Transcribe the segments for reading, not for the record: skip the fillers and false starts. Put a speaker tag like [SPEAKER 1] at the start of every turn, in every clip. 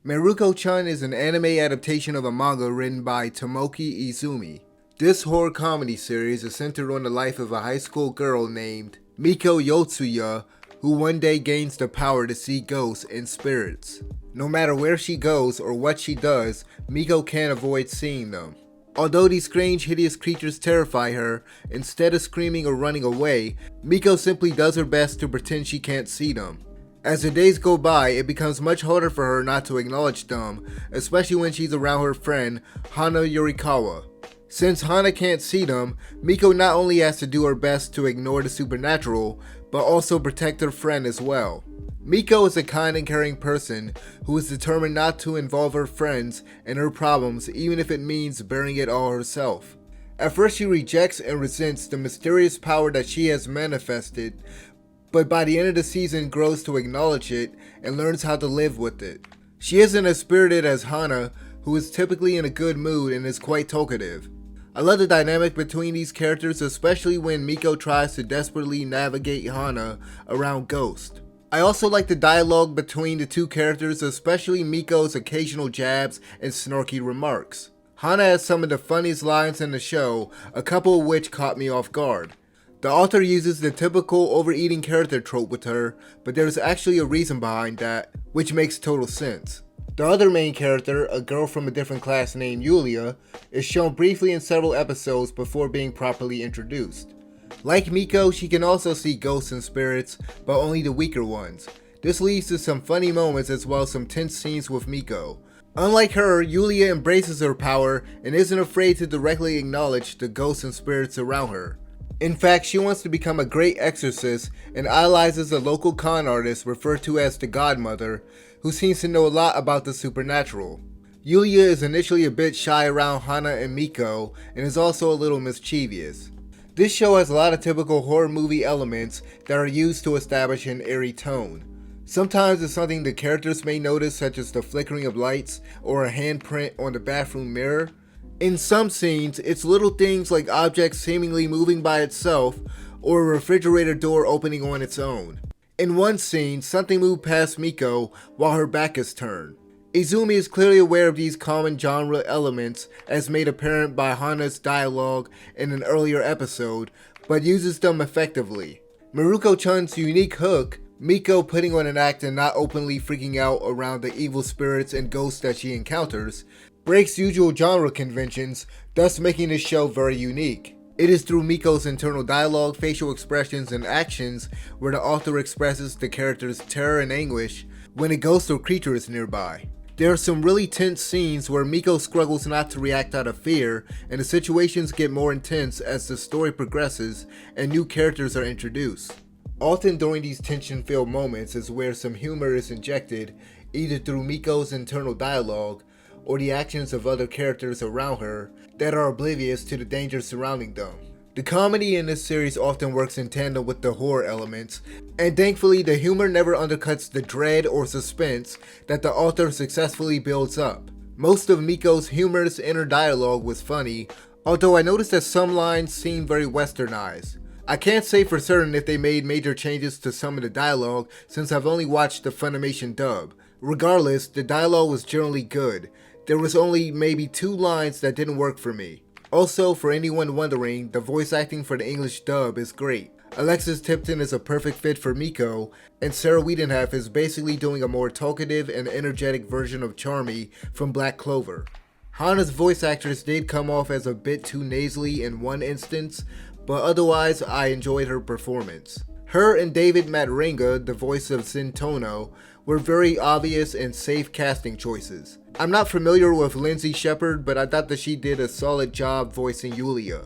[SPEAKER 1] Mieruko-chan is an anime adaptation of a manga written by Tomoki Izumi. This horror comedy series is centered on the life of a high school girl named Miko Yotsuya, who one day gains the power to see ghosts and spirits. No matter where she goes or what she does, Miko can't avoid seeing them. Although these strange, hideous creatures terrify her, instead of screaming or running away, Miko simply does her best to pretend she can't see them. As the days go by, it becomes much harder for her not to acknowledge them, especially when she's around her friend, Hana Yurikawa. Since Hana can't see them, Miko not only has to do her best to ignore the supernatural, but also protect her friend as well. Miko is a kind and caring person who is determined not to involve her friends in her problems even if it means bearing it all herself. At first she rejects and resents the mysterious power that she has manifested, but by the end of the season grows to acknowledge it and learns how to live with it. She isn't as spirited as Hana, who is typically in a good mood and is quite talkative. I love the dynamic between these characters, especially when Miko tries to desperately navigate Hana around Ghost. I also like the dialogue between the two characters, especially Miko's occasional jabs and snarky remarks. Hana has some of the funniest lines in the show, a couple of which caught me off guard. The author uses the typical overeating character trope with her, but there's actually a reason behind that, which makes total sense. The other main character, a girl from a different class named Yulia, is shown briefly in several episodes before being properly introduced. Like Miko, she can also see ghosts and spirits, but only the weaker ones. This leads to some funny moments as well as some tense scenes with Miko. Unlike her, Yulia embraces her power and isn't afraid to directly acknowledge the ghosts and spirits around her. In fact, she wants to become a great exorcist and idolizes a local con artist referred to as the Godmother, who seems to know a lot about the supernatural. Yulia is initially a bit shy around Hana and Miko and is also a little mischievous. This show has a lot of typical horror movie elements that are used to establish an eerie tone. Sometimes it's something the characters may notice, such as the flickering of lights or a handprint on the bathroom mirror. In some scenes, it's little things like objects seemingly moving by itself or a refrigerator door opening on its own. In one scene, something moved past Miko while her back is turned. Izumi is clearly aware of these common genre elements as made apparent by Hana's dialogue in an earlier episode, but uses them effectively. Mieruko-chan's unique hook, Miko putting on an act and not openly freaking out around the evil spirits and ghosts that she encounters, breaks usual genre conventions, thus making this show very unique. It is through Miko's internal dialogue, facial expressions, and actions where the author expresses the character's terror and anguish when a ghost or creature is nearby. There are some really tense scenes where Miko struggles not to react out of fear, and the situations get more intense as the story progresses and new characters are introduced. Often during these tension-filled moments is where some humor is injected, either through Miko's internal dialogue or the actions of other characters around her that are oblivious to the dangers surrounding them. The comedy in this series often works in tandem with the horror elements, and thankfully the humor never undercuts the dread or suspense that the author successfully builds up. Most of Miko's humorous inner dialogue was funny, although I noticed that some lines seemed very westernized. I can't say for certain if they made major changes to some of the dialogue since I've only watched the Funimation dub. Regardless, the dialogue was generally good. There was only maybe 2 lines that didn't work for me. Also, for anyone wondering, the voice acting for the English dub is great. Alexis Tipton is a perfect fit for Miko, and Sarah Wiedenheft is basically doing a more talkative and energetic version of Charmy from Black Clover. Hana's voice actress did come off as a bit too nasally in one instance, but otherwise I enjoyed her performance. Her and David Matteringa, the voice of Zintono, were very obvious and safe casting choices. I'm not familiar with Lindsay Shepard, but I thought that she did a solid job voicing Yulia.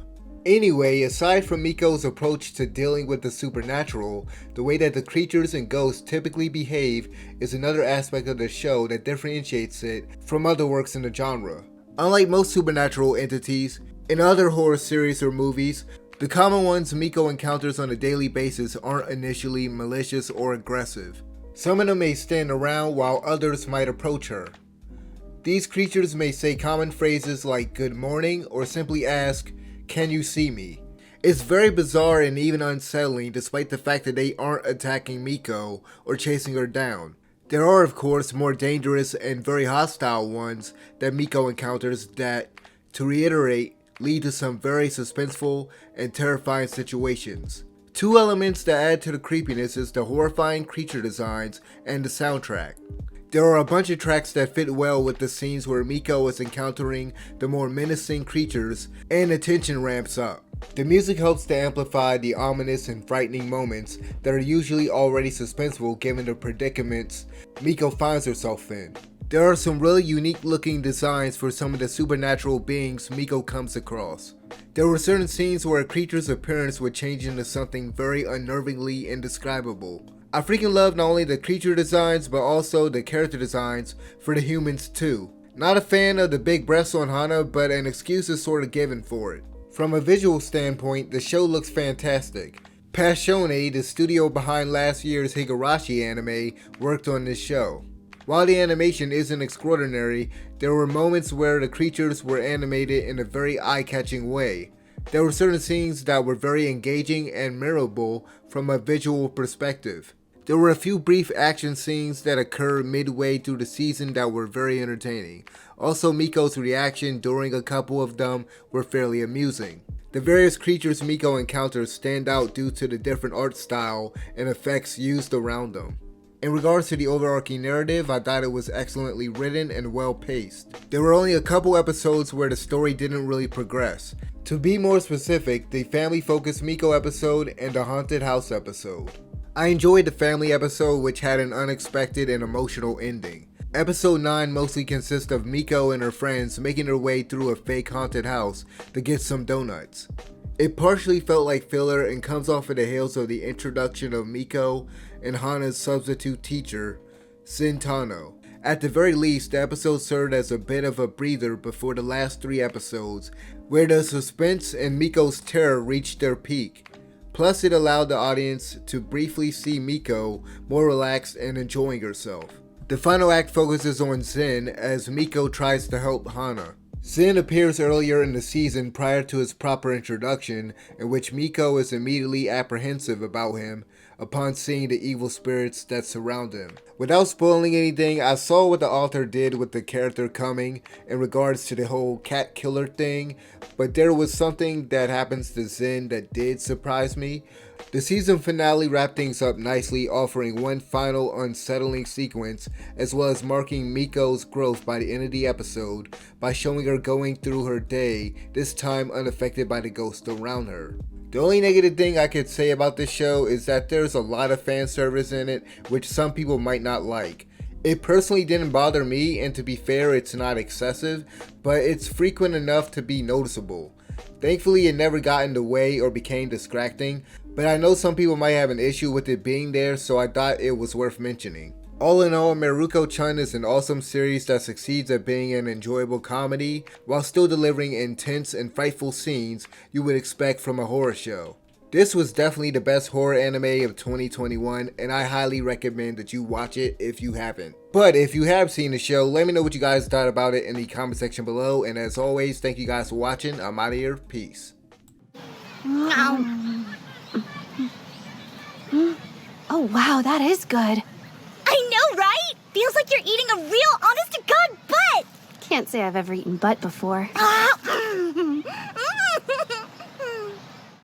[SPEAKER 1] Anyway, aside from Miko's approach to dealing with the supernatural, the way that the creatures and ghosts typically behave is another aspect of the show that differentiates it from other works in the genre. Unlike most supernatural entities in other horror series or movies, the common ones Miko encounters on a daily basis aren't initially malicious or aggressive. Some of them may stand around while others might approach her. These creatures may say common phrases like good morning or simply ask, "Can you see me?" It's very bizarre and even unsettling despite the fact that they aren't attacking Miko or chasing her down. There are, of course, more dangerous and very hostile ones that Miko encounters that, to reiterate, lead to some very suspenseful and terrifying situations. Two elements that add to the creepiness is the horrifying creature designs and the soundtrack. There are a bunch of tracks that fit well with the scenes where Miko is encountering the more menacing creatures and the tension ramps up. The music helps to amplify the ominous and frightening moments that are usually already suspenseful given the predicaments Miko finds herself in. There are some really unique looking designs for some of the supernatural beings Miko comes across. There were certain scenes where a creature's appearance would change into something very unnervingly indescribable. I freaking love not only the creature designs but also the character designs for the humans too. Not a fan of the big breasts on Hana, but an excuse is sort of given for it. From a visual standpoint, the show looks fantastic. Passione, the studio behind last year's Higurashi anime, worked on this show. While the animation isn't extraordinary, there were moments where the creatures were animated in a very eye-catching way. There were certain scenes that were very engaging and memorable from a visual perspective. There were a few brief action scenes that occurred midway through the season that were very entertaining. Also, Miko's reaction during a couple of them were fairly amusing. The various creatures Miko encounters stand out due to the different art style and effects used around them. In regards to the overarching narrative, I thought it was excellently written and well paced. There were only a couple episodes where the story didn't really progress. To be more specific, the family focused Miko episode and the haunted house episode. I enjoyed the family episode, which had an unexpected and emotional ending. Episode 9 mostly consists of Miko and her friends making their way through a fake haunted house to get some donuts. It partially felt like filler and comes off of the heels of the introduction of Miko and Hana's substitute teacher, Sintano. At the very least, the episode served as a bit of a breather before the last 3 episodes, where the suspense and Miko's terror reached their peak. Plus, it allowed the audience to briefly see Miko more relaxed and enjoying herself. The final act focuses on Zen as Miko tries to help Hana. Zen appears earlier in the season prior to his proper introduction, in which Miko is immediately apprehensive about him upon seeing the evil spirits that surround him. Without spoiling anything, I saw what the author did with the character coming in regards to the whole cat killer thing, but there was something that happens to Zen that did surprise me. The season finale wrapped things up nicely, offering one final unsettling sequence as well as marking Miko's growth by the end of the episode by showing her going through her day, this time unaffected by the ghosts around her. The only negative thing I could say about this show is that there's a lot of fan service in it, which some people might not like. It personally didn't bother me, and to be fair, it's not excessive, but it's frequent enough to be noticeable. Thankfully, it never got in the way or became distracting, but I know some people might have an issue with it being there, so I thought it was worth mentioning. All in all, Mieruko-chan is an awesome series that succeeds at being an enjoyable comedy while still delivering intense and frightful scenes you would expect from a horror show. This was definitely the best horror anime of 2021, and I highly recommend that you watch it if you haven't. But if you have seen the show, let me know what you guys thought about it in the comment section below, and as always, thank you guys for watching. I'm out of here. Peace.
[SPEAKER 2] Oh wow, that is good.
[SPEAKER 3] I know, right? Feels like you're eating a real honest-to-God butt!
[SPEAKER 2] Can't say I've ever eaten butt before.